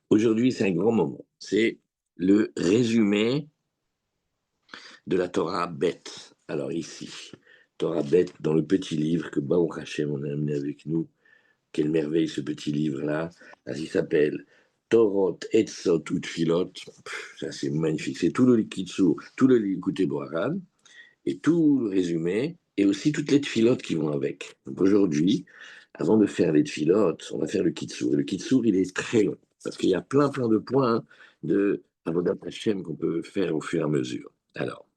Aujourd'hui, c'est un grand moment. C'est le résumé de la Torah bête. Alors ici, Torah bête dans le petit livre que Baruch Hashem on a amené avec nous. Quelle merveille ce petit livre-là. Il s'appelle Torot, Etzot ou Tfilot. Ça c'est magnifique. C'est tout le Kitsur, tout le Likutei Moharan et tout le résumé et aussi toutes les Tfilotes qui vont avec. Donc aujourd'hui, avant de faire les Tfilotes, on va faire le Kitsur. Et le Kitsur, il est très long parce qu'il y a plein de points de Avodat Hashem qu'on peut faire au fur et à mesure. Alors,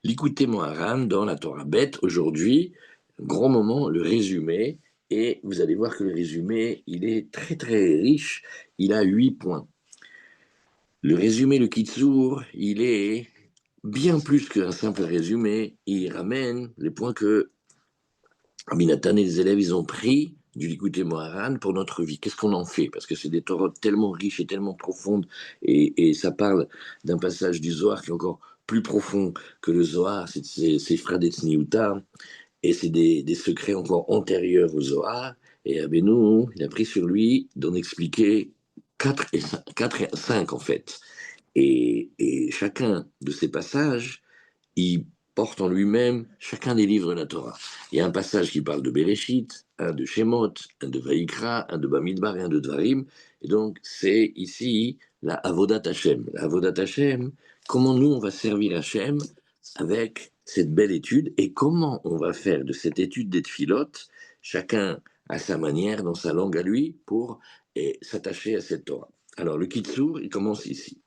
l'écoutez Moharan dans la Torah bête aujourd'hui, grand moment, le résumé, et vous allez voir que le résumé, il est très riche, il a 8 points. Le résumé, le Kitsur, il est bien plus qu'un simple résumé, il ramène les points que Rabbi Nathan et les élèves, ils ont pris du Likutei Moharan pour notre vie. Qu'est-ce qu'on en fait? Parce que c'est des Torahs tellement riches et tellement profondes, et ça parle d'un passage du Zohar qui est encore plus profond que le Zohar, c'est Frères d'Etzniuta, et c'est des secrets encore antérieurs au Zohar, et Rabbeinu, il a pris sur lui d'en expliquer 4 et 5 en fait. Et chacun de ces passages, il porte en lui-même chacun des livres de la Torah. Il y a un passage qui parle de Bereshit, un de Shemot, un de Vaïkra, un de Bamidbar et un de Dvarim. Et donc, c'est ici la Avodat Hashem. La Avodat Hashem, comment nous, on va servir Hashem avec cette belle étude et comment on va faire de cette étude des Tfilotes, chacun à sa manière, dans sa langue à lui, pour s'attacher à cette Torah. Alors, le Kitsur, il commence ici.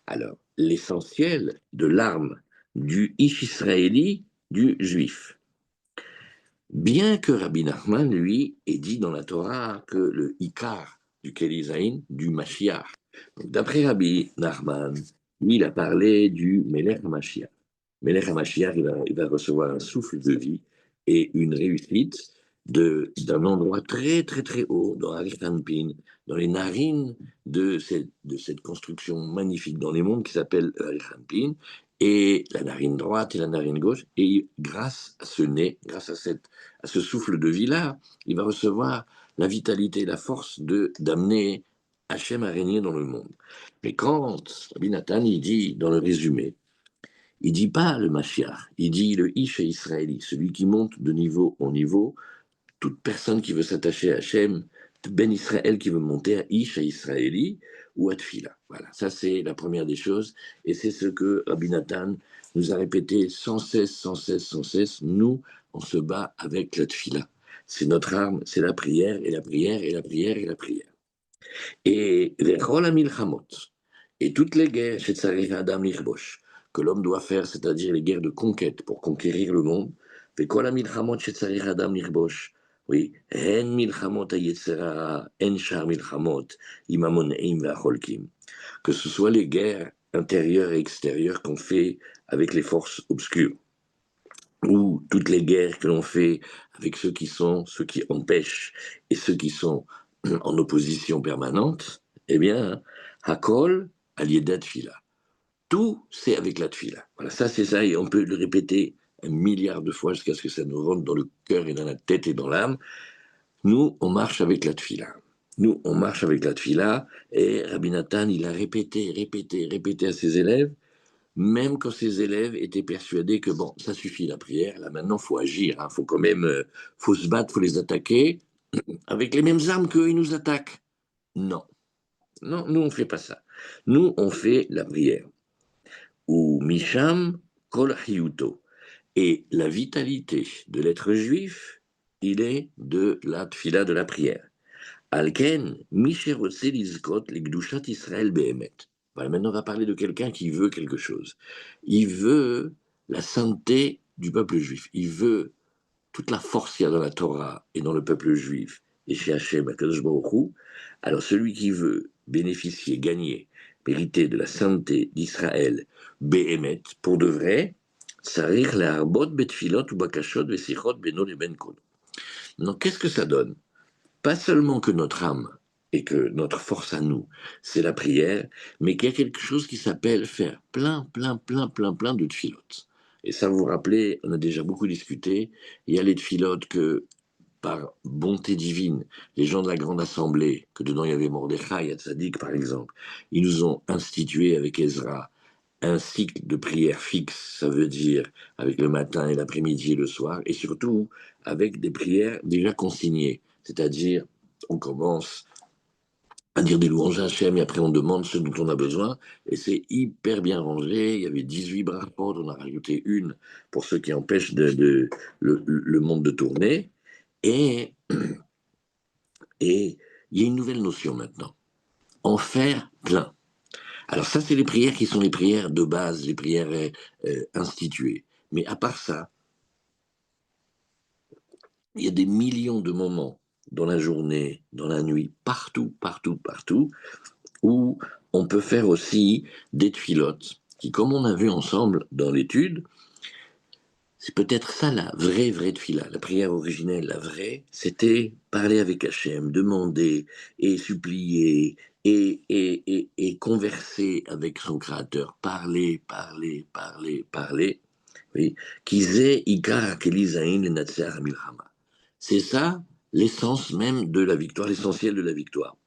Alors, l'essentiel de l'arme du Ish israéli, du juif. Bien que Rabbi Nachman, lui, ait dit dans la Torah que le Ikar du Kelizaïn, du Mashiach. D'après Rabbi Nachman, lui, il a parlé du Melech HaMashiach. Melech HaMashiach, il va recevoir un souffle de vie et une réussite d'un endroit très haut, dans Arichampin, dans les narines de cette construction magnifique dans les mondes qui s'appelle Arichampin, et la narine droite et la narine gauche, et grâce à ce nez, grâce à ce souffle de vie-là, il va recevoir la vitalité, la force d'amener Hachem à régner dans le monde. Mais quand Rabbi Nathan, il dit dans le résumé, il dit pas le Mashiach, il dit le Ish Israéli, celui qui monte de niveau en niveau, toute personne qui veut s'attacher à Hachem, Ben Israël qui veut monter à Ish Israéli ou à Tfila. Voilà, ça c'est la première des choses, et c'est ce que Rabbi Nathan nous a répété sans cesse. Nous, on se bat avec la Tfila. C'est notre arme, c'est la prière, et la prière, et la prière, et la prière. Et et toutes les guerres chez Tsarich Adam Lichbosh, que l'homme doit faire, c'est-à-dire les guerres de conquête pour conquérir le monde, oui, que ce soit les guerres intérieures et extérieures qu'on fait avec les forces obscures, ou toutes les guerres que l'on fait avec ceux qui empêchent, et ceux qui sont en opposition permanente, eh bien, Hakol, Aliedat Fila. Tout, c'est avec la Tfila. Voilà, ça, c'est ça, et on peut le répéter 1 milliard de fois jusqu'à ce que ça nous rentre dans le cœur et dans la tête et dans l'âme. Nous, on marche avec la Tfila. Nous, on marche avec la Tfila, et Rabbi Nathan, il a répété à ses élèves, même quand ses élèves étaient persuadés que bon, ça suffit la prière, là maintenant faut agir, hein, faut quand même, faut se battre, faut les attaquer avec les mêmes armes qu'eux ils nous attaquent. Non, non, nous on fait pas ça. Nous on fait la prière. Ou Misham Kol Hiyuto. Et la vitalité de l'être juif, il est de la tfila de la prière. Alken, Misherotse Lizkot, les Gdushat Israël Behemet. Voilà, maintenant on va parler de quelqu'un qui veut quelque chose. Il veut la sainteté du peuple juif. Il veut toute la force qu'il y a dans la Torah et dans le peuple juif et chez Hachem, Akadosh Baruch Hu. Alors celui qui veut bénéficier, gagner, mériter de la sainteté d'Israël, Behemet, pour de vrai, Sarich le'arbot betfilot ou bakashot vesichot beno leben kol. Donc qu'est-ce que ça donne? Pas seulement que notre âme et que notre force à nous, c'est la prière, mais qu'il y a quelque chose qui s'appelle faire plein de tfilotes. Et ça, vous vous rappelez, on a déjà beaucoup discuté, il y a les tfilotes que par bonté divine, les gens de la Grande Assemblée, que dedans il y avait Mordechai, Tzadik par exemple, ils nous ont institué avec Ezra un cycle de prière fixe, ça veut dire avec le matin et l'après-midi et le soir, et surtout avec des prières déjà consignées, c'est-à-dire on commence à dire des louanges à Hachem, et après on demande ce dont on a besoin, et c'est hyper bien rangé. Il y avait 18 brachot, on a rajouté une pour ceux qui empêchent le monde de tourner, et, et il y a une nouvelle notion maintenant, en faire plein. Alors ça, c'est les prières qui sont les prières de base, les prières instituées. Mais à part ça, il y a des millions de moments dans la journée, dans la nuit, partout, partout, partout, où on peut faire aussi des tfilotes, qui, comme on a vu ensemble dans l'étude, c'est peut-être ça la vraie, vraie tfila. La prière originelle, la vraie, c'était parler avec Hachem, demander et supplier et converser avec son créateur. Parler, parler, parler, parler. Oui. Kizé, Ikar, Kelizaïn, le Natser, Milchama. C'est ça l'essence même de la victoire, l'essentiel de la victoire.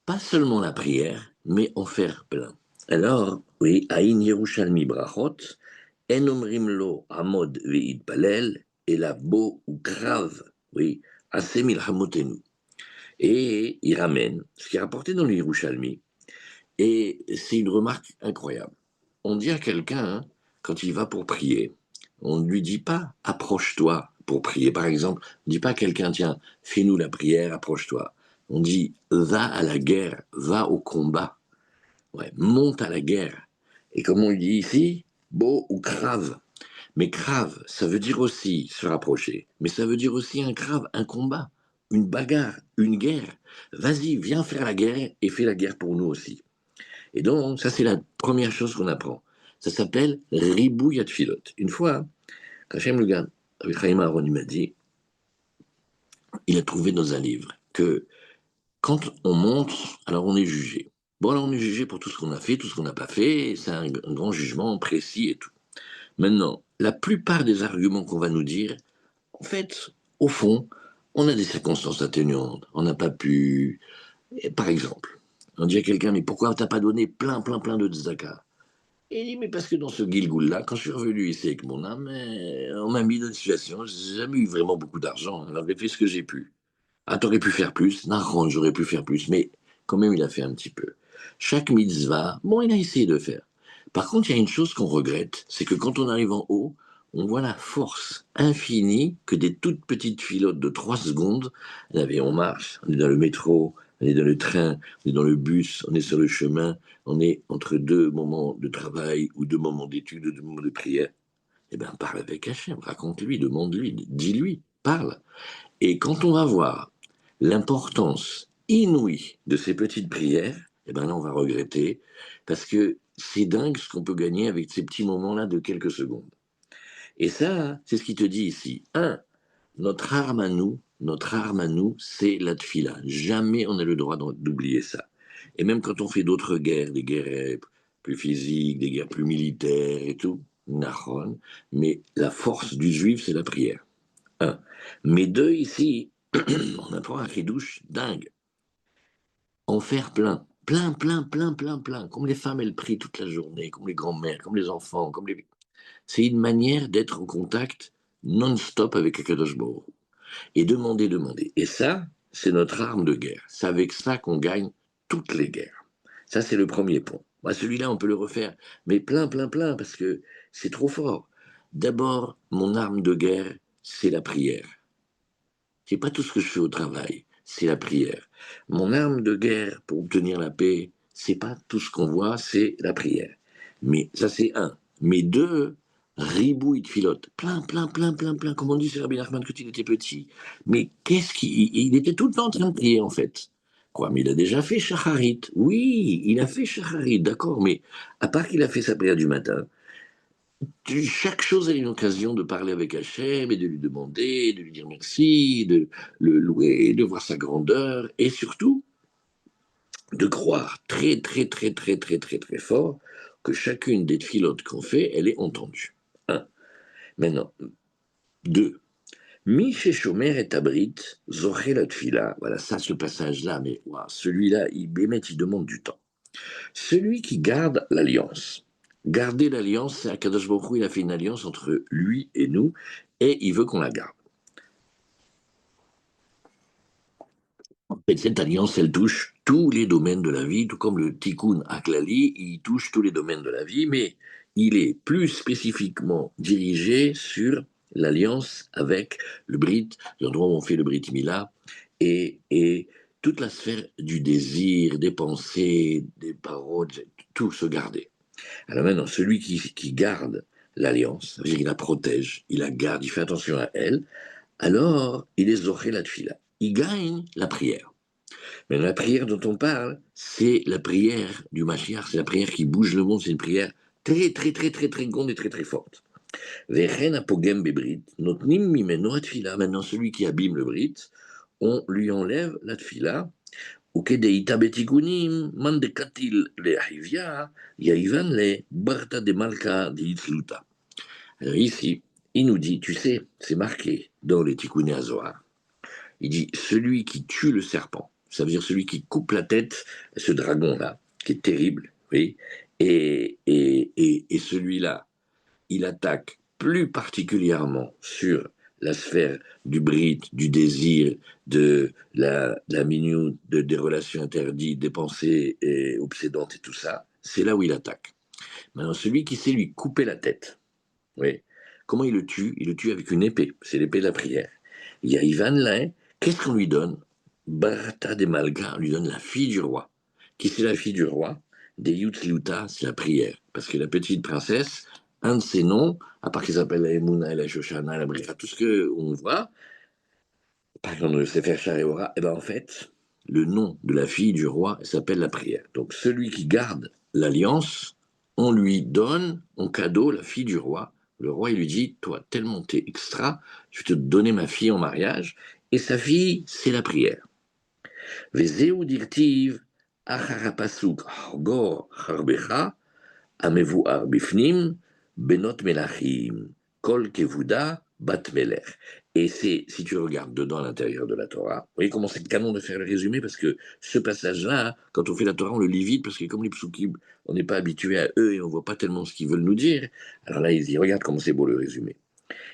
Pas seulement la prière, mais en faire plein. Alors, oui, Aïn Yerushalmi Brachot, En Omrim Lo Amod Ve'itpalel, et la Bo ou Grave, oui, Assez Milhamotenu. Et il ramène ce qui est rapporté dans le Yerushalmi, et c'est une remarque incroyable. On dit à quelqu'un, hein, quand il va pour prier, on ne lui dit pas approche-toi pour prier. Par exemple, on ne dit pas à quelqu'un, tiens, fais-nous la prière, approche-toi. On dit va à la guerre, va au combat, ouais, monte à la guerre. Et comme on le dit ici, beau ou crave. Mais crave, ça veut dire aussi se rapprocher, mais ça veut dire aussi un crave, un combat, une bagarre, une guerre. Vas-y, viens faire la guerre et fais la guerre pour nous aussi. Et donc, ça, c'est la première chose qu'on apprend. Ça s'appelle Ribouillat Philot. Une fois, Hachem le gars, avec Chaim Aaron, il m'a dit, il a trouvé dans un livre que quand on monte, alors on est jugé. Bon, alors on est jugé pour tout ce qu'on a fait, tout ce qu'on n'a pas fait, c'est un grand jugement précis et tout. Maintenant, la plupart des arguments qu'on va nous dire, en fait, au fond, on a des circonstances atténuantes, on n'a pas pu. Et par exemple, on dit à quelqu'un, mais pourquoi t'as pas donné plein, plein, plein de tzedaka? Et il dit, mais parce que dans ce Gilgoul-là, quand je suis revenu ici avec mon âme, on m'a mis dans une situation, j'ai jamais eu vraiment beaucoup d'argent, alors j'ai fait ce que j'ai pu. Ah, t'aurais pu faire plus, Naron, j'aurais pu faire plus, mais quand même, il a fait un petit peu. Chaque mitzvah, bon, il a essayé de faire. Par contre, il y a une chose qu'on regrette, c'est que quand on arrive en haut, on voit la force infinie que des toutes petites filottes de 3 secondes, on marche, on est dans le métro, on est dans le train, on est dans le bus, on est sur le chemin, on est entre deux moments de travail ou deux moments d'études, deux moments de prière. Eh bien, parle avec Hachem, raconte-lui, demande-lui, dis-lui, parle. Et quand on va voir l'importance inouïe de ces petites prières, eh ben là, on va regretter, parce que c'est dingue ce qu'on peut gagner avec ces petits moments-là de quelques secondes. Et ça, c'est ce qu'il te dit ici. Notre arme à nous, c'est la tfila. Jamais on n'a le droit d'oublier ça. Et même quand on fait d'autres guerres, des guerres plus physiques, des guerres plus militaires et tout, Nahon, mais la force du juif, c'est la prière. Un. Mais deux, ici, on apprend un chidouche dingue. En faire plein. Plein, plein, plein, plein, plein. Comme les femmes, elles prient toute la journée, comme les grands-mères, comme les enfants, comme les... C'est une manière d'être en contact non-stop avec Akadosh Baruch Hu. Et demander, demander. Et ça, c'est notre arme de guerre. C'est avec ça qu'on gagne toutes les guerres. Ça, c'est le premier point. Moi, celui-là, on peut le refaire, mais plein, plein, plein, parce que c'est trop fort. D'abord, mon arme de guerre, c'est la prière. C'est pas tout ce que je fais au travail, c'est la prière. Mon arme de guerre pour obtenir la paix, c'est pas tout ce qu'on voit, c'est la prière. Mais ça, c'est un. Mais deux, ribouille de filote. Plein, plein, plein, plein, plein. Comme on dit sur Rabbi Nachman quand il était petit. Mais qu'est-ce qu'il. Il était tout le temps en train de prier, en fait. Quoi, mais il a déjà fait Shacharit. Oui, il a fait Shacharit, d'accord, mais à part qu'il a fait sa prière du matin, chaque chose est une occasion de parler avec Hachem et de lui demander, de lui dire merci, de le louer, de voir sa grandeur et surtout de croire très très très très très très très fort que chacune des filotes qu'on fait, elle est entendue. Un. Maintenant, deux. Mi shomer et abrit, zoché la tfila. Voilà, ça, ce passage-là, mais wow, celui-là, il demande du temps. Celui qui garde l'alliance. Garder l'alliance, c'est Akadosh Baruch Hu, il a fait une alliance entre lui et nous, et il veut qu'on la garde. Et cette alliance, elle touche tous les domaines de la vie, tout comme le Tikkun Aklali, il touche tous les domaines de la vie, mais il est plus spécifiquement dirigé sur l'alliance avec le Brit, l'endroit où on fait le Brit Mila, et toute la sphère du désir, des pensées, des paroles, tout se garder. Alors maintenant, celui qui garde l'alliance, ça veut dire qu'il la protège, il la garde, il fait attention à elle, alors il est zoré la tfila. Il gagne la prière. Mais la prière dont on parle, c'est la prière du Mashiach, c'est la prière qui bouge le monde, c'est une prière très, très, très, très, très grande et très, très forte. Vechen apogem bebrit, notnim mimeno atfila. Maintenant, celui qui abîme le brit, on lui enlève la tfila. Ukedeita betikunim, mandekatil le ahivia, yaivan le barta de malka de itzluta. Alors ici, il nous dit, tu sais, c'est marqué dans les Tikkuné Azohar. Il dit, celui qui tue le serpent, ça veut dire celui qui coupe la tête, ce dragon-là, qui est terrible, oui, et celui-là, il attaque plus particulièrement sur la sphère du brit, du désir, de la minute, des relations interdites, des pensées obsédantes et tout ça, c'est là où il attaque. Maintenant, celui qui sait lui couper la tête, oui, comment il le tue? Il le tue avec une épée, c'est l'épée de la prière. Il y a Ivan là, qu'est-ce qu'on lui donne? Barata de Malga, on lui donne la fille du roi. Qui c'est la fille du roi? Des Yutzliuta, c'est la prière. Parce que la petite princesse, un de ses noms, à part qu'il s'appelle la Emouna et la Shoshana, la Bricha, tout ce qu'on voit, par exemple, le Sefer Shareora, et ben en fait, le nom de la fille du roi s'appelle la prière. Donc celui qui garde l'alliance, on lui donne en cadeau la fille du roi. Le roi, il lui dit, toi, tellement t'es extra, je vais te donner ma fille en mariage. Et sa fille, c'est la prière. Vezeu dirtiv, acharapasuk, hargor, harbecha, amevuar bifnim, benot melachim, kol kevuda, bat melech. Et c'est, si tu regardes dedans à l'intérieur de la Torah, vous voyez comment c'est canon de faire le résumé, parce que ce passage-là, quand on fait la Torah, on le lit vite, parce que comme les psukim, on n'est pas habitué à eux et on voit pas tellement ce qu'ils veulent nous dire. Alors là, il dit, regarde comment c'est beau le résumé.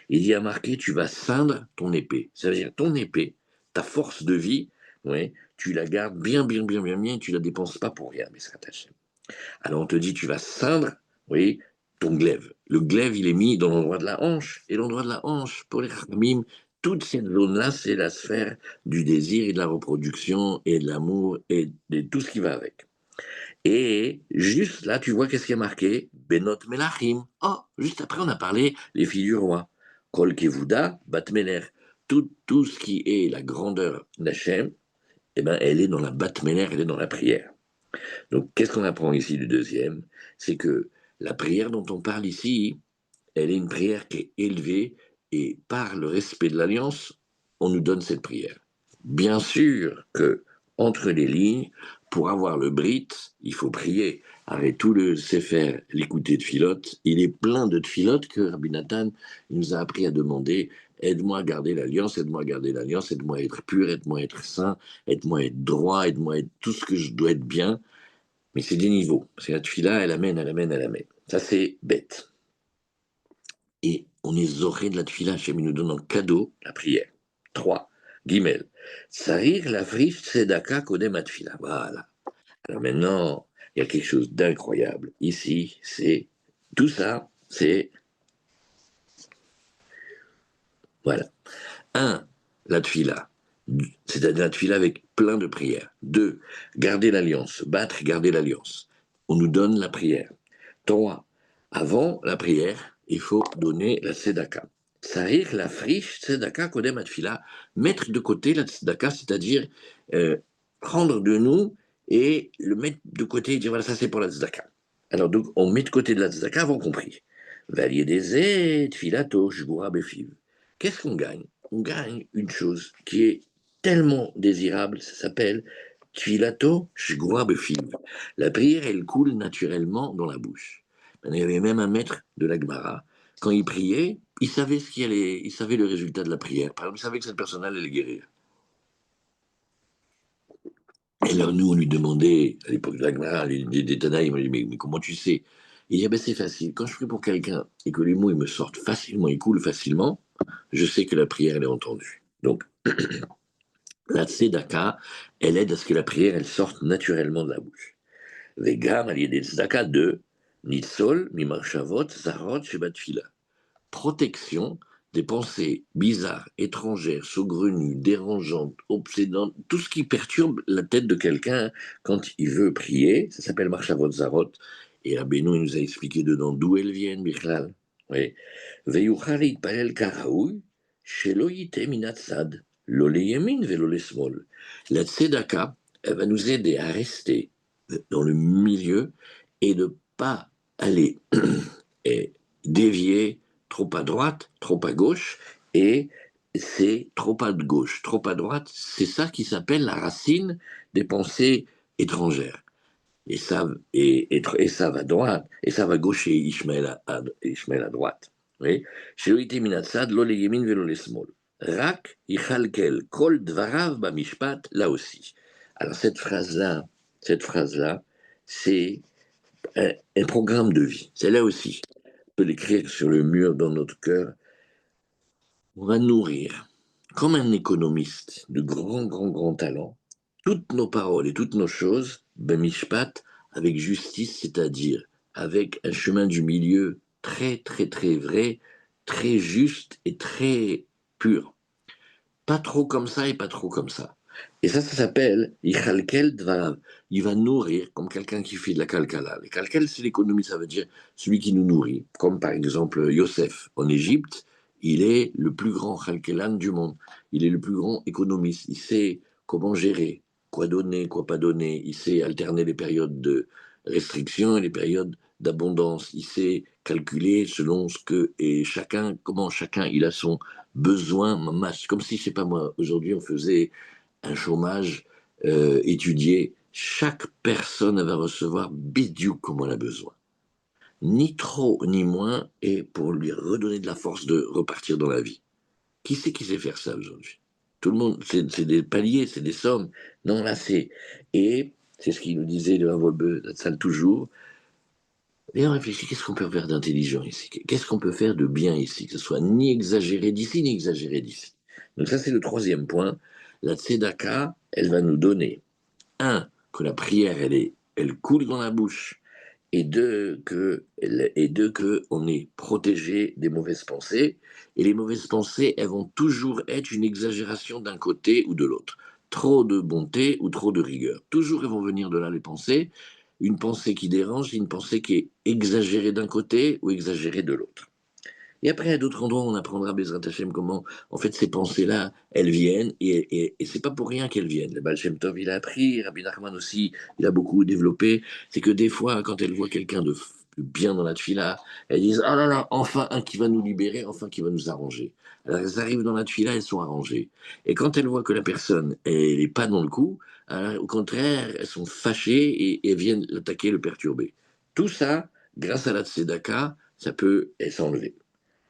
Il y a marqué, tu vas ceindre ton épée. Ça veut dire ton épée, ta force de vie, ouais, tu la gardes bien, bien, bien, bien, bien, tu la dépenses pas pour rien, mais ça t'achète. Alors on te dit, tu vas ceindre, oui, ton glaive. Le glaive, il est mis dans l'endroit de la hanche. Et l'endroit de la hanche, pour les Khamim, toute cette zone-là, c'est la sphère du désir et de la reproduction et de l'amour et de tout ce qui va avec. Et juste là, tu vois qu'est-ce qui est marqué? Benot Melachim. Oh, juste après, on a parlé les filles du roi. Kol Kevuda, Bat Meler. Tout ce qui est la grandeur d'Hachem, eh ben, elle est dans la Bat Meler, elle est dans la prière. Donc, qu'est-ce qu'on apprend ici du deuxième? C'est que la prière dont on parle ici, elle est une prière qui est élevée et par le respect de l'alliance, on nous donne cette prière. Bien sûr que entre les lignes, pour avoir le brit, il faut prier. Avec tout le Sefer, l'écouter de Philote, il est plein de Philote que Rabbi Nathan nous a appris à demander aide-moi à garder l'alliance, aide-moi à garder l'alliance, aide-moi à être pur, aide-moi à être saint, aide-moi à être droit, aide-moi à être tout ce que je dois être bien. Mais c'est des niveaux. C'est la tefila, elle amène, elle amène, elle amène. Ça, c'est bête. Et on est zoré de la tefila. Hachem, il nous donne en cadeau la prière. 3. Gimel. Sarir la friche tzedaka kodem atfila. Voilà. Alors maintenant, il y a quelque chose d'incroyable. Ici, c'est tout ça, c'est voilà. Un, la tefila. C'est-à-dire la tefila avec plein de prières. 2, garder l'alliance. Battre, garder l'alliance. On nous donne la prière. 3, avant la prière, il faut donner la tzedaka. Sarir la friche tzedaka kodem atfila. Mettre de côté la tzedaka, c'est-à-dire prendre de nous et le mettre de côté et dire voilà, ça c'est pour la tzedaka. Alors donc, on met de côté de la tzedaka avant qu'on prie. Valier des tfilato, shgura befiv. Qu'est-ce qu'on gagne? On gagne une chose qui est tellement désirable, ça s'appelle tfilato, shgura befiv. La prière, elle coule naturellement dans la bouche. Il y avait même un maître de la Gemara. Quand il priait, il savait ce qui allait, il savait le résultat de la prière. Par exemple, il savait que cette personne-là allait guérir. Et là, nous, on lui demandait, à l'époque de la Gemara, des Tanaïm, on lui dit, mais comment tu sais? Il dit, ah ben, c'est facile. Quand je prie pour quelqu'un et que les mots ils me sortent facilement, ils coulent facilement, je sais que la prière, elle est entendue. Donc, la tzedaka, elle aide à ce que la prière, elle sorte naturellement de la bouche. Vegam, al yedei tzedaka, de nitzol, mimarshavot, zarot, shebat fila. Protection des pensées bizarres, étrangères, saugrenues, dérangeantes, obsédantes, tout ce qui perturbe la tête de quelqu'un quand il veut prier, ça s'appelle Marchavot Zarot. Et Rabbeinu il nous a expliqué dedans d'où elles viennent, Bichlal. Oui. Veyuchal yitpalel karaoui, shelo yite minatzad, lo leyemin velo lesmol. La tzedaka, elle va nous aider à rester dans le milieu et ne pas aller et dévier trop à droite, trop à gauche, et c'est trop à gauche, trop à droite, c'est ça qui s'appelle la racine des pensées étrangères. Et ça va droite, et ça va gauche et Ishmael à droite. Oui. Sheloïté minatsad, lo le yemin velo le smol. Rak, yichalkel, kol dvarav bamishpat, là aussi. Alors cette phrase-là, c'est un programme de vie. C'est là aussi peut l'écrire sur le mur dans notre cœur. On va nourrir, comme un économiste de grand talent, toutes nos paroles et toutes nos choses, ben mishpat, avec justice, c'est-à-dire avec un chemin du milieu très vrai, très juste et très pur. Pas trop comme ça et pas trop comme ça. Et ça s'appelle Ichalkel Dvarav. Il va nourrir comme quelqu'un qui fait de la kalkala. Le kalkel, c'est l'économie, ça veut dire celui qui nous nourrit. Comme par exemple Yosef en Égypte, il est le plus grand kalkelan du monde. Il est le plus grand économiste. Il sait comment gérer, quoi donner, quoi pas donner. Il sait alterner les périodes de restriction et les périodes d'abondance. Il sait calculer selon ce que et chacun, comment chacun il a son besoin masse. Comme si, je sais pas moi, aujourd'hui on faisait un chômage étudié. Chaque personne va recevoir bidou comme elle a besoin. Ni trop, ni moins, et pour lui redonner de la force de repartir dans la vie. Qui c'est qui sait faire ça aujourd'hui? Tout le monde, c'est des paliers, c'est des sommes. Non, là, c'est. Et c'est ce qu'il nous disait le Havolbe, la salle toujours. Et on réfléchit, qu'est-ce qu'on peut faire d'intelligent ici? Qu'est-ce qu'on peut faire de bien ici? Que ce soit ni exagéré d'ici, ni exagéré d'ici. Donc ça, c'est le troisième point. La tzedaka, elle va nous donner, un, que la prière, elle coule dans la bouche, et deux, que on est protégé des mauvaises pensées. Et les mauvaises pensées, elles vont toujours être une exagération d'un côté ou de l'autre. Trop de bonté ou trop de rigueur. Toujours, elles vont venir de là, les pensées. Une pensée qui dérange, une pensée qui est exagérée d'un côté ou exagérée de l'autre. Et après, à d'autres endroits, on apprendra, Bezrat Hashem, comment, en fait, ces pensées-là, elles viennent, et c'est pas pour rien qu'elles viennent. Le Baal Shem Tov, il a appris, Rabbi Nachman aussi, il a beaucoup développé. C'est que des fois, quand elles voient quelqu'un de bien dans la tefila, elles disent, ah là là, enfin un qui va nous libérer, enfin qui va nous arranger. Alors, elles arrivent dans la tefila, elles sont arrangées. Et quand elles voient que la personne, elle n'est pas dans le coup, alors, au contraire, elles sont fâchées et viennent l'attaquer, le perturber. Tout ça, grâce à la tzedaka, ça peut s'enlever.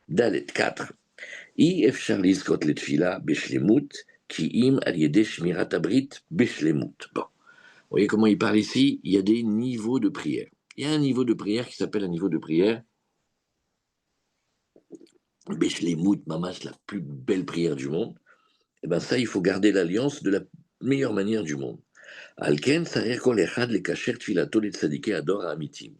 Dalet 4. אי אפשר לזכות לתפילה בשלמות, כי אם על ידי שמירת הברית בשלמות. Bon. Vous voyez comment il parle ici? Il y a des niveaux de prière. Il y a un niveau de prière qui s'appelle un niveau de prière Beshlemut, Mamash, la plus belle prière du monde. Et bien ça, il faut garder l'alliance de la meilleure manière du monde. Alken, sarir kol echad le kasher tfilato le tzadike ador ha'amitim.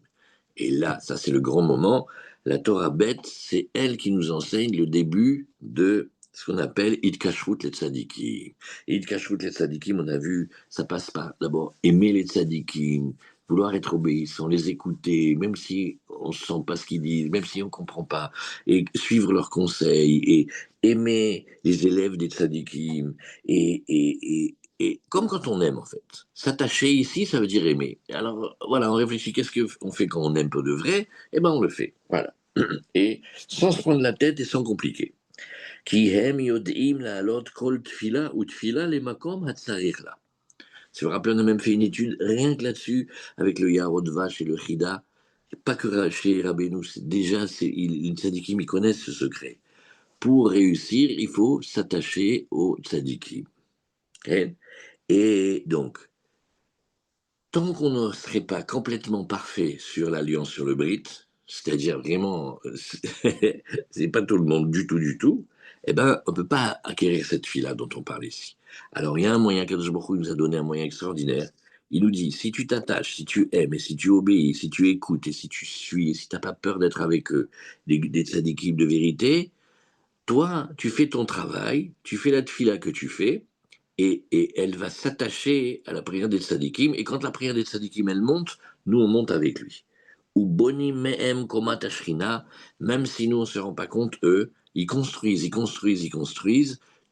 Et là, ça c'est le grand moment, la Torah bête, c'est elle qui nous enseigne le début de ce qu'on appelle Itkashrut les tzadikim. Et Itkashrut les tzadikim, on a vu, ça passe par d'abord aimer les tzadikim, vouloir être obéissant, les écouter, même si on ne sent pas ce qu'ils disent, même si on ne comprend pas, et suivre leurs conseils, et aimer les élèves des tzadikim, et comme quand on aime, en fait. S'attacher ici, ça veut dire aimer. Alors, voilà, on réfléchit, qu'est-ce qu'on fait quand on aime pour de vrai? Eh ben, on le fait. Voilà. Et sans se prendre la tête et sans compliquer. Ki hem yod'im la'alot kol tfila ou tfila le makom hatzarich la. Si vous vous rappelez, on a même fait une étude rien que là-dessus, avec le Yarod Vache et le Chida. Pas que chez Rabbeinu, déjà, les tzadikim, ils connaissent ce secret. pour réussir, il faut s'attacher au tzadikim. Okay? Et donc, tant qu'on ne serait pas complètement parfait sur l'alliance sur le Brit, c'est-à-dire vraiment, c'est pas tout le monde du tout, eh ben, on peut pas acquérir cette fille-là dont on parle ici. Alors, il y a un moyen, Kadosh Baruch Hu nous a donné un moyen extraordinaire. Il nous dit, si tu t'attaches, si tu aimes, et si tu obéis, si tu écoutes, et si tu suis, et si tu n'as pas peur d'être avec eux, des tzadikim de vérité, toi, tu fais ton travail, tu fais la tfila que tu fais, et elle va s'attacher à la prière des tzadikim, et quand la prière des tzadikim, elle monte, nous, on monte avec lui. Ou boni mehem komat ashrina, même si nous, on ne se rend pas compte, eux, ils construisent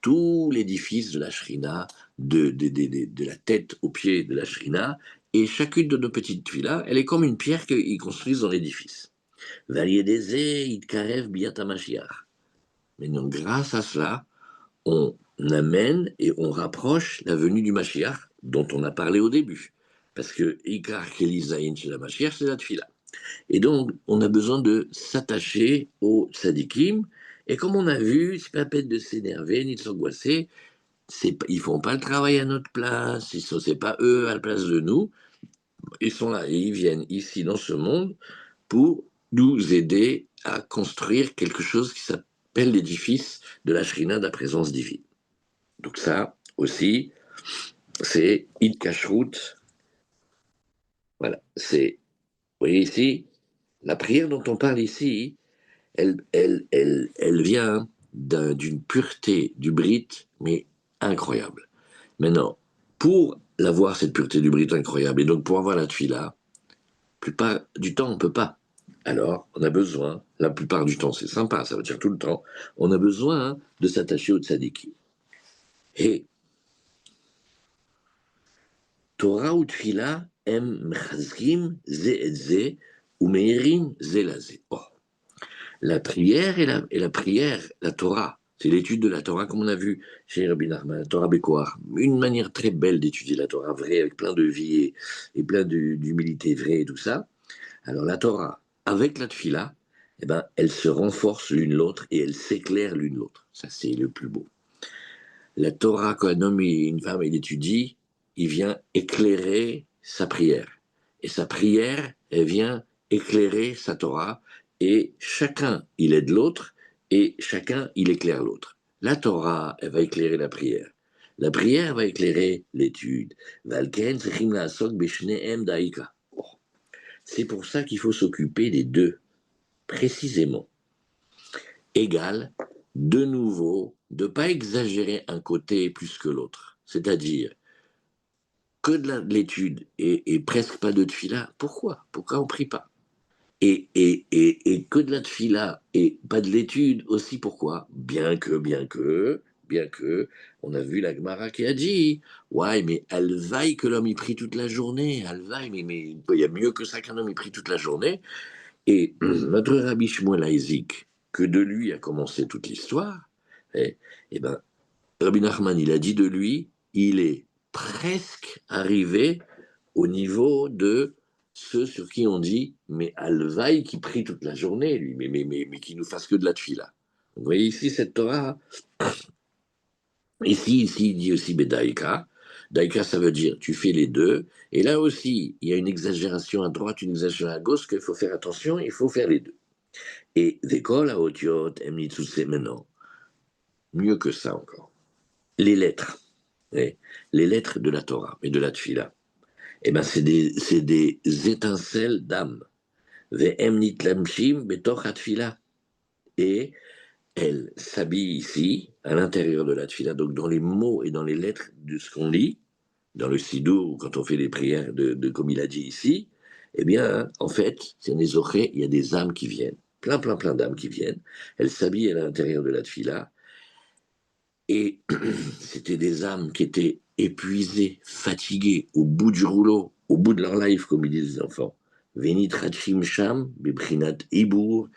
tout l'édifice de la shrina, de la tête aux pieds de la shrina, et chacune de nos petites tfilas, elle est comme une pierre qu'ils construisent dans l'édifice. Valiedeze itkarev biyat hamashiach. Mais donc, grâce à cela, on amène et on rapproche la venue du Mashiach, dont on a parlé au début. Parce que Ikar Kelizaïn chez la Mashiach, c'est la Tfila. Et donc, on a besoin de s'attacher aux tzadikim. Et comme on a vu, c'est pas la peine de s'énerver ni de s'angoisser. Ils font pas le travail à notre place. C'est pas eux à la place de nous. Ils sont là et ils viennent ici dans ce monde pour nous aider à construire quelque chose qui s'appelle l'édifice de la Shrina de la présence divine. Donc ça aussi, c'est Id Kashrut. Voilà, c'est, vous voyez ici, la prière dont on parle ici, elle vient d'une pureté du Brit, mais incroyable. Maintenant, pour l'avoir, cette pureté du Brit incroyable, et donc pour avoir la tfila, la plupart du temps, on ne peut pas. Alors, on a besoin, la plupart du temps, c'est sympa, ça veut dire tout le temps, on a besoin de s'attacher au tzadiki. Et Torah ou Tfila em mechazkim ze et ze ou meirim ze la ze. Oh. La prière et la prière, la Torah, c'est l'étude de la Torah comme on a vu chez Rabbi Nachman, la Torah Bekoar. Une manière très belle d'étudier la Torah vraie avec plein de vie et plein d'humilité vraie et tout ça. Alors la Torah, avec la Tfila, eh ben, elle se renforce l'une l'autre et elle s'éclaire l'une l'autre. Ça, c'est le plus beau. La Torah, quand un homme et une femme, il étudie, il vient éclairer sa prière. Et sa prière, elle vient éclairer sa Torah. Et chacun, il aide l'autre, et chacun, il éclaire l'autre. La Torah, elle va éclairer la prière. La prière va éclairer l'étude. C'est pour ça qu'il faut s'occuper des deux, précisément. Égal, de nouveau, de ne pas exagérer un côté plus que l'autre. C'est-à-dire que de l'étude et presque pas de tfila. Pourquoi on ne prie pas et que de la tfila et pas de l'étude aussi, pourquoi bien que, on a vu la Gemara qui a dit, ouais, mais alvaï que l'homme y prie toute la journée, alvaï, mais il y a mieux que ça qu'un homme y prie toute la journée. Et notre Rabbi Shmuel Isaac, que de lui a commencé toute l'histoire, eh ben, Rabbi Nachman, il a dit de lui, il est presque arrivé au niveau de ceux sur qui on dit, mais Alvaï qui prie toute la journée, lui, mais qui nous fasse que de la tfila. Vous voyez ici cette Torah. Ici, il dit aussi Bedaïka. Daïka, ça veut dire tu fais les deux. Et là aussi, il y a une exagération à droite, une exagération à gauche, qu'il faut faire attention, il faut faire les deux. Et d'école à Otiot, Emnitsuse, maintenant, mieux que ça encore. Les lettres, les lettres de la Torah et de la Tfila, eh ben c'est des étincelles d'âme. Ve'emnit lamshim betoch hatfila. Et elles s'habillent ici, à l'intérieur de la Tfila, donc dans les mots et dans les lettres de ce qu'on lit, dans le Sidour, ou quand on fait les prières comme il a dit ici, eh bien, en fait, c'est les ochés, il y a des âmes qui viennent, plein d'âmes qui viennent. Elles s'habillent à l'intérieur de la Tfila, et c'était des âmes qui étaient épuisées, fatiguées, au bout du rouleau, au bout de leur life, comme ils disent les enfants. Venit Rachim Sham, Bibrinat Ibour,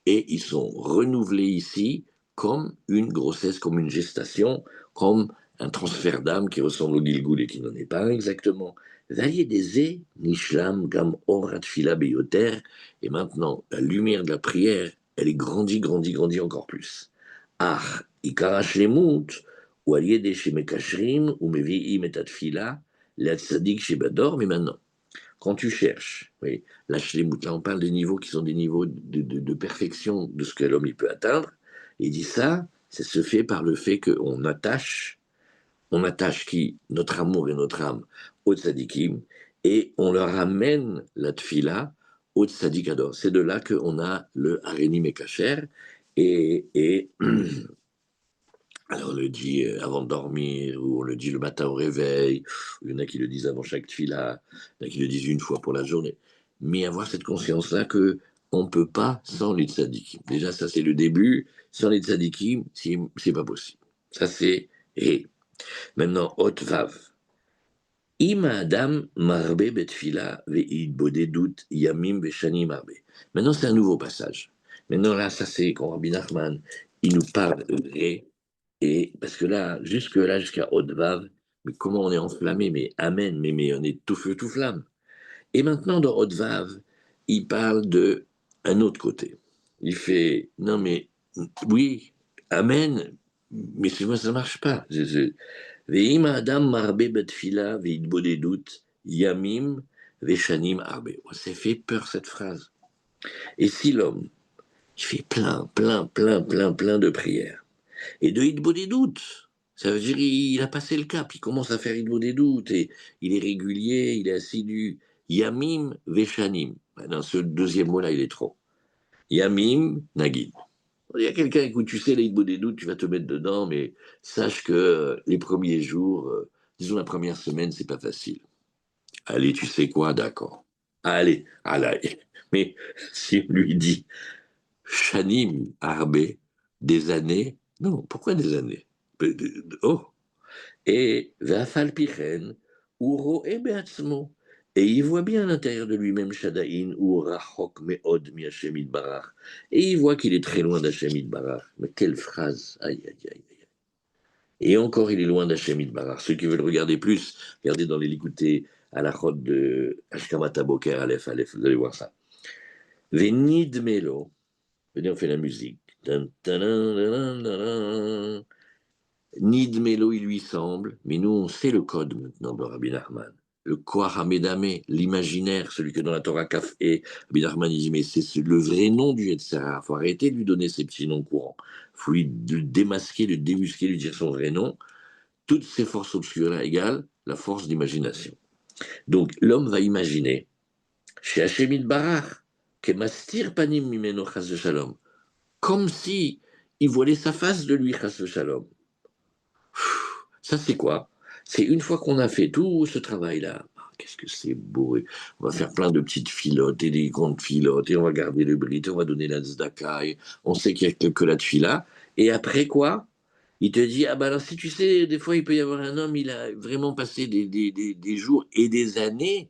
et ils sont renouvelés ici comme une grossesse, comme une gestation, comme un transfert d'âme qui ressemble au Gilgoul et qui n'en est pas exactement. Valiedeze, Nishlam, Gam Orat Fila Beyoter, et maintenant, la lumière de la prière, elle est grandie encore plus. אך עיקר השלמות הוא על ידי שמקשרים ומביאים את התפילה לצדיק שבדור ממנו. Quand tu cherches, oui, la shlemut, là on parle des niveaux qui sont des niveaux de perfection de ce que l'homme il peut atteindre, il dit ça, ça se fait par le fait qu'on attache qui notre amour et notre âme au tzadikim, et on leur amène la tfila au tzadikador. C'est de là qu'on a le Harenim et Kacher, et alors on le dit avant de dormir, ou on le dit le matin au réveil, il y en a qui le disent avant chaque tfila, il y en a qui le disent une fois pour la journée. Mais avoir cette conscience-là que on ne peut pas sans les tzadikim. Déjà, ça c'est le début. Sans les tzadikim, c'est pas possible. Ça c'est Ré. Maintenant, Hot Vav. Im Adam marbe betfila ve'idbodedout yamim ve'shanim marbe. Maintenant, c'est un nouveau passage. Maintenant, là, ça c'est quand Rabbi Nachman, il nous parle vrai. Et parce que là, jusque-là, jusqu'à Haute-Vave, mais comment on est enflammé, mais amen, mais on est tout feu, tout flamme. Et maintenant, dans Haute-Vave, il parle de un autre côté. Il fait, non mais, oui, amen, mais c'est moi, ça marche pas. Ve'im adam marbe betfila ve'idbodedut yamim ve'shanim arbe. Ça fait peur cette phrase. Et si l'homme, il fait plein de prières, et de Hitbo des doutes. Ça veut dire il a passé le cap, il commence à faire Hitbo des doutes, et il est régulier, il est assidu. Yamim Veshanim. Dans ce deuxième mot-là, il est trop. Yamim Nagid. Il y a quelqu'un, écoute, tu sais, les Hitbo des doutes, tu vas te mettre dedans, mais sache que les premiers jours, disons la première semaine, c'est pas facile. Allez, tu sais quoi, d'accord. Allez. Mais si on lui dit Shanim Arbe, des années. Non, pourquoi des années? Oh, et Vafal Pichen, Uro et Beatzmo. Et il voit bien à l'intérieur de lui-même Shadaïn ou Rachok Meod mi Hashem Barach. Et il voit qu'il est très loin d'Hashem Barach. Mais quelle phrase! Aïe, aïe, aïe, aïe. Et encore, il est loin d'Hashem Barach. Ceux qui veulent regarder plus, regardez dans les l'écouter à la chode de Ashkamata Boker Aleph, vous allez voir ça. Venid Melo. Venez, on fait la musique. Nidmelo, il lui semble, mais nous, on sait le code maintenant de Rabbi Nachman. Le Koharamedame, l'imaginaire, celui que dans la Torah Kaf et Rabbi Nachman, il dit, mais c'est le vrai nom du Yetzirah. Il faut arrêter de lui donner ses petits noms courants. Il faut lui démasquer, le débusquer, lui dire son vrai nom. Toutes ces forces obscures-là égale la force d'imagination. Donc, l'homme va imaginer, chez Hashemit Barach, que mastir panim mimeno chas de shalom, comme si il voilait sa face de lui, chas de shalom. Ça, c'est quoi? C'est une fois qu'on a fait tout ce travail-là. Qu'est-ce que c'est beau! On va faire plein de petites filottes et des grandes filottes, et on va garder le brit, on va donner la tzedaka, et on sait qu'il y a que la tfila. Et après quoi? Il te dit, ah ben alors si tu sais, des fois il peut y avoir un homme, il a vraiment passé des jours et des années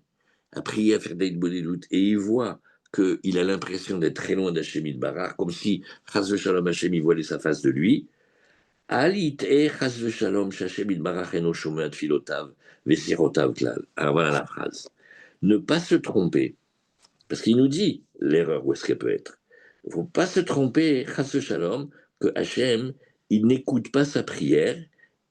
à prier, à faire des doutes, et il voit qu'il a l'impression d'être très loin d'Hachem Barar, comme si Chas Shalom Hachem il voilait sa face de lui. Alors voilà la phrase. Ne pas se tromper, parce qu'il nous dit l'erreur où est-ce qu'elle peut être. Il ne faut pas se tromper, chas shalom, que Hachem, il n'écoute pas sa prière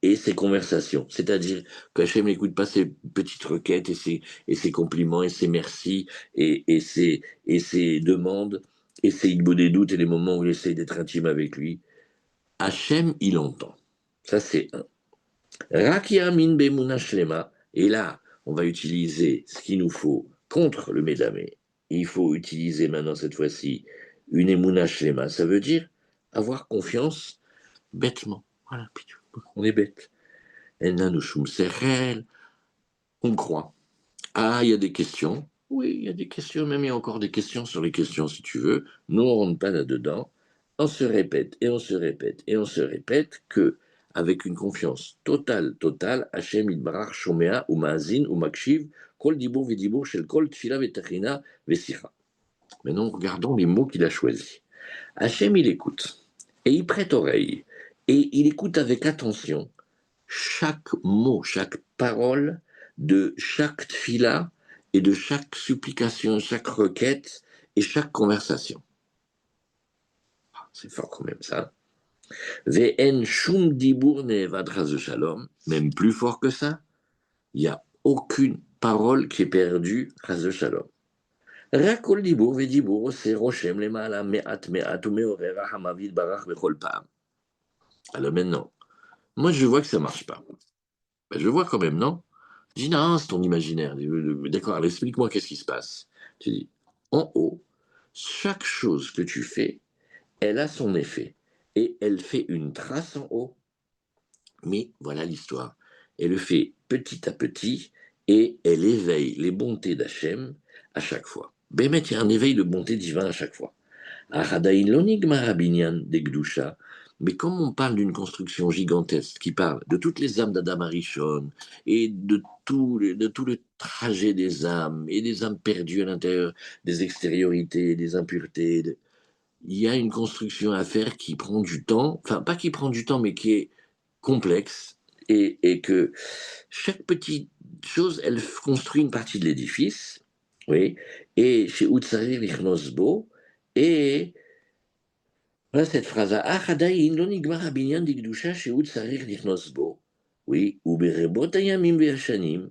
et ses conversations. C'est-à-dire que Hachem n'écoute pas ses petites requêtes et ses compliments et ses merci et ses demandes et ses igbo des doutes et les moments où il essaie d'être intime avec lui. Hachem, il entend. Ça, c'est un. Rakia min bemuna shlema. Et là, on va utiliser ce qu'il nous faut contre le médamé. Il faut utiliser maintenant, cette fois-ci, une emuna shlema. Ça veut dire avoir confiance bêtement. Voilà, on est bête. Enanushum sechel. On croit. Ah, il y a des questions. Oui, il y a des questions, même il y a encore des questions sur les questions, si tu veux. Nous, on ne rentre pas là-dedans. On se répète, et on se répète, et on se répète que, avec une confiance totale, Hachem Yitbarach Shomea ou Maazin ou Makshiv, Kol Dibur Vidibur Shel Kol Tfila Vetachina Vesicha. Maintenant, regardons les mots qu'il a choisis. Hachem, il écoute, et il prête oreille, et il écoute avec attention chaque mot, chaque parole de chaque tfila et de chaque supplication, chaque requête et chaque conversation. C'est fort quand même ça. Ve'en shum dibur ne'evad chas shalom, même plus fort que ça, il n'y a aucune parole qui est perdue chas shalom. Rakol dibur ve'dibur c'est rochem lemala me'at me'at u'me'orer hamavid barach bechol pa'am. Alors maintenant, moi je vois que ça marche pas. Ben, je vois quand même, non? Je dis, non, c'est ton imaginaire. D'accord, alors explique-moi qu'est-ce qui se passe. Tu dis, en haut, chaque chose que tu fais, elle a son effet. Et elle fait une trace en haut. Mais voilà l'histoire. Elle le fait petit à petit et elle éveille les bontés d'Hachem à chaque fois. Bémet, il y a un éveil de bonté divin à chaque fois. Aradaïn l'onigma rabinyan d'Egdusha. Mais comme on parle d'une construction gigantesque qui parle de toutes les âmes d'Adam Arishon et de tout le trajet des âmes et des âmes perdues à l'intérieur des extériorités, des impuretés, il y a une construction à faire qui prend du temps, enfin pas qui prend du temps, mais qui est complexe et que chaque petite chose, elle construit une partie de l'édifice, oui, et chez Utsarir Lichnosbo, et voilà cette phrase, Achadaïn lo nigmar habinyan digdusha chez Utsarir Lichnosbo, oui, ou berebot ayamim ve'ashanim,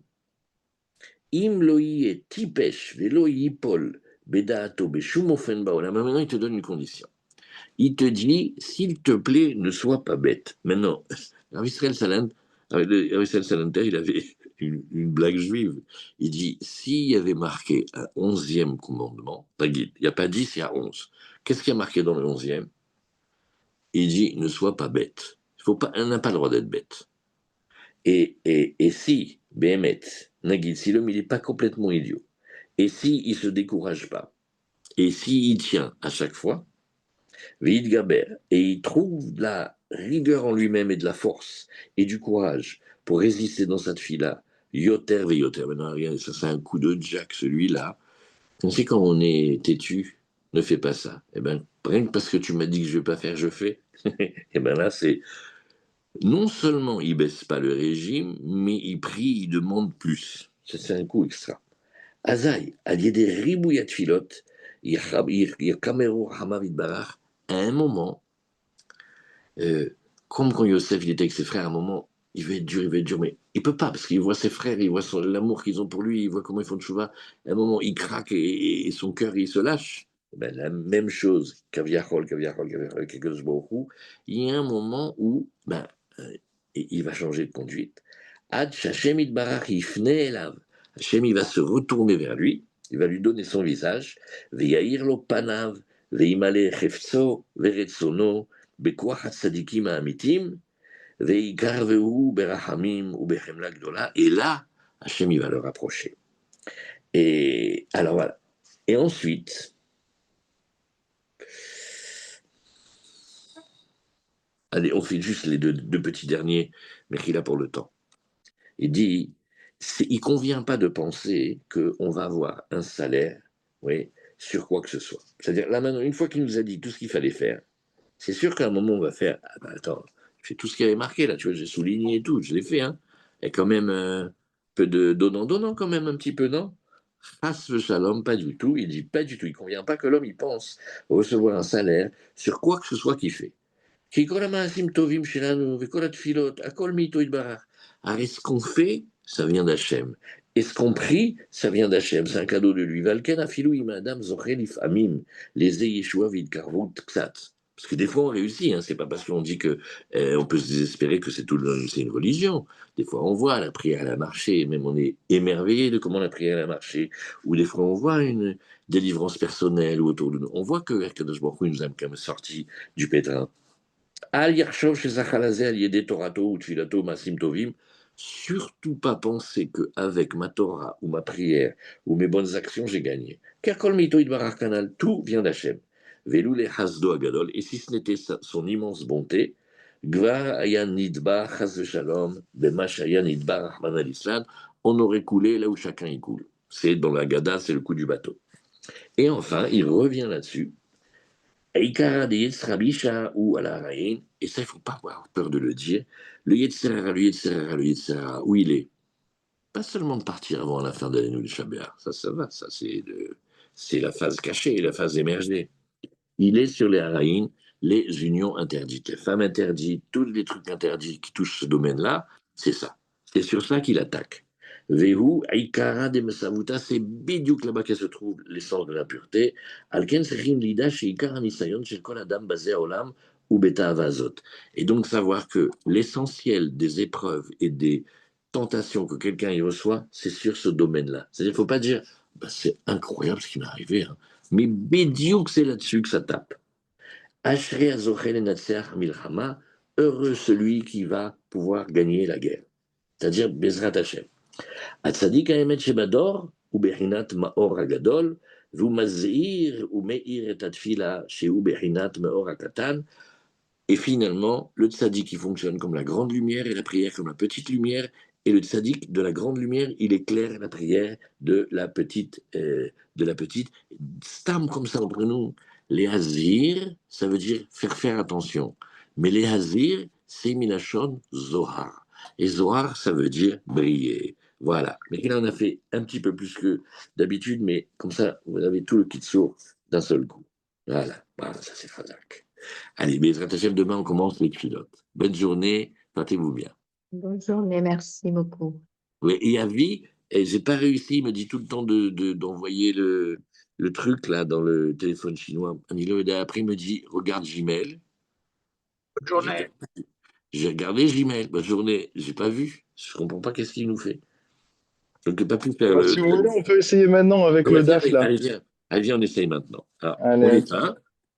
im lo yeh tipesh ve'lo yipol bedaato beshum ofen baolam. Maintenant, il te donne une condition. Il te dit, s'il te plaît, ne sois pas bête. Maintenant, Israël Salenter, il avait une blague juive. Il dit, s'il y avait marqué un 11e commandement, il n'y a pas 10, il y a 11. Qu'est-ce qui a marqué dans le 11e? Il dit, ne sois pas bête. On n'a pas le droit d'être bête. Et si, Béhémet, Nagid, si l'homme n'est pas complètement idiot, et si il ne se décourage pas, et s'il tient à chaque fois, Veit Gaber, et il trouve de la rigueur en lui-même et de la force et du courage pour résister dans cette fille-là. Yoter ve Yoter. Maintenant, regarde, ça c'est un coup de Jack, celui-là. Tu sais, quand on est têtu, ne fais pas ça. Eh ben, rien que parce que tu m'as dit que je vais pas faire, je fais. Et ben là, c'est non seulement il baisse pas le régime, mais il prie, il demande plus. C'est un coup extra. Azaï, allié des ribouillat filotes, il caméro hamavid barach, à un moment, Euh, comme quand Yosef il était avec ses frères, à un moment, il va être dur, mais il peut pas, parce qu'il voit ses frères, il voit l'amour qu'ils ont pour lui, il voit comment ils font de chouva. À un moment, il craque et son cœur, il se lâche. Ben, la même chose, Kaviachol, Kadosh Baruch Hu, il y a un moment où ben, il va changer de conduite. Ad Shashem Itbarach Ifne Elav. Hachem, il va se retourner vers lui, il va lui donner son visage. Veyair lo panav, veimale chefso, veretsono, בכוח הצדיקים האמיתים, ויקרבהו ברחמים ובחמלה גדולה, et là, Hachem, il va le rapprocher. Et alors voilà. Et ensuite, allez, on fait juste les deux petits derniers, mais qu'il a pour le temps. Il dit, il convient pas de penser qu'on va avoir un salaire, oui, sur quoi que ce soit. C'est-à-dire, là maintenant, une fois qu'il nous a dit tout ce qu'il fallait faire, c'est sûr qu'à un moment, on va faire, ah ben attends, je fais tout ce qui avait marqué là, tu vois, j'ai souligné et tout, je l'ai fait, hein. Et quand même, un peu de donnant quand même un petit peu, non? Face le shalom, pas du tout. Il dit pas du tout. Il convient pas que l'homme il pense recevoir un salaire sur quoi que ce soit qu'il fait. Alors, ce qu'on fait, ça vient d'Hachem. Et ce qu'on prie, ça vient d'Hachem. C'est un cadeau de lui. Valken afilou madame zochelif amim, les eyeshua vidkarvut ksat. Parce que des fois on réussit, hein. C'est pas parce qu'on dit que on peut se désespérer que c'est une religion. Des fois on voit la prière elle a marché, même on est émerveillé de comment la prière elle a marché. Ou des fois on voit une délivrance personnelle ou autour de nous. On voit que Kadosh Baruch Hu nous a quand même sorti du pétrin. Al Yarshov chez Zachalazel, Yede Torato ou Tfilato Masim Tovim, surtout pas penser qu'avec ma Torah ou ma prière ou mes bonnes actions, j'ai gagné. Car Kol Mito Idbarach Kanal, tout vient d'Hachem. Velou le Hasdo Agadol, et si ce n'était son immense bonté, Gvar Ayan Nidbar Chaz Shalom, Bemash Ayan Nidbar Rahman al Islam, on aurait coulé là où chacun y coule. C'est dans la Gada, c'est le coup du bateau. Et enfin, il revient là-dessus. Eikara de Yetzrabisha ou à la Raïn, et ça, il ne faut pas avoir peur de le dire, le Yetzrara, où il est. Pas seulement de partir avant la fin de l'année du Shabbat, ça va, c'est la phase cachée, la phase émergée. Il est sur les Haraïn, les unions interdites. Les femmes interdites, tous les trucs interdits qui touchent ce domaine-là, c'est ça. C'est sur ça qu'il attaque. Vehu, Aikara de Mesavuta, c'est bidiouk là-bas que se trouve l'essence de l'impureté. Alken Sechin Lida, chez Ikara Nisayon, chez Kol Adam basé Olam, ou Beta Avazot. Et donc savoir que l'essentiel des épreuves et des tentations que quelqu'un y reçoit, c'est sur ce domaine-là. C'est-à-dire, il ne faut pas dire, bah, c'est incroyable ce qui m'est arrivé, hein. Mais bidiouk, c'est là-dessus que ça tape. Ashrei Azochel Enatseach Milchama, heureux celui qui va pouvoir gagner la guerre. C'est-à-dire Bezrat Hashem. הצדיק האמת שבדור הוא בחינת מאור הגדול, והוא מזהיר ומאיר את התפילה שהוא בחינת מאור הקטן, et finalement, le tzaddik qui fonctionne comme la grande lumière et la prière comme la petite lumière, et le tzaddik de la grande lumière, il éclaire la prière de la petite, stam comme ça entre nous. Les hazir, ça veut dire faire attention. Mais les hazir, c'est milachon zohar. Et zohar, ça veut dire briller. Voilà. Mais là, on a fait un petit peu plus que d'habitude, mais comme ça, vous avez tout le kit sourd d'un seul coup. Voilà, ça c'est Khazak. Allez, Bezrat Hashem, demain on commence les pilotes. Bonne journée, partez-vous bien. Bonne journée, merci beaucoup. Oui, et Avi, et j'ai pas réussi, il me dit tout le temps d'envoyer le truc là dans le téléphone chinois. Anilo, et après il me dit regarde Gmail. Bonne journée. J'ai regardé Gmail, bonne journée, j'ai pas vu. Je comprends pas qu'est-ce qu'il nous fait. Donc j'ai pas pu faire Si vous voulez, on peut essayer maintenant avec le DAF là. Allez, viens, on essaye maintenant. Alors, Allez.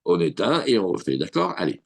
on éteint et on refait, d'accord? Allez.